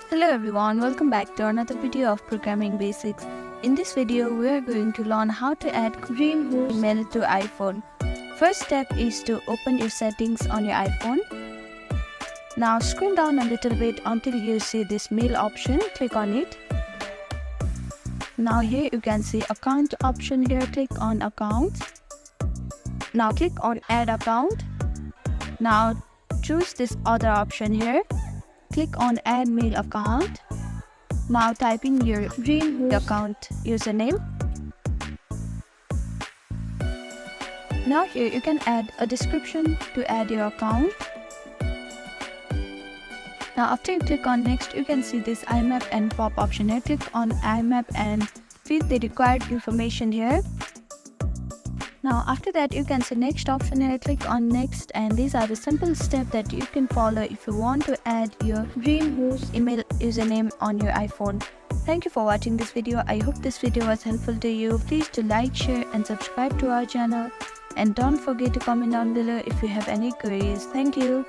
Hello everyone, welcome back to another video of programming basics. In this video, we are going to learn how to add DreamHost email to iPhone. First step is to open your settings on your iPhone. Now scroll down a little bit until you see this mail option. Click on it. Now here you can see account option here. Click on account. Now click on add account. Now choose this other option here. Click on add mail account. Now type in your DreamHost account username. Now here you can add a description to add your account. Now after you click on next, you can see this IMAP and POP option here. Click on IMAP and fill the required information here. Now after that you can see next option here. Click on next, and these are the simple steps that you can follow if you want to add your DreamHost email username on your iPhone. Thank you for watching this video. I hope this video was helpful to you. Please do like, share and subscribe to our channel, and don't forget to comment down below if you have any queries. Thank you.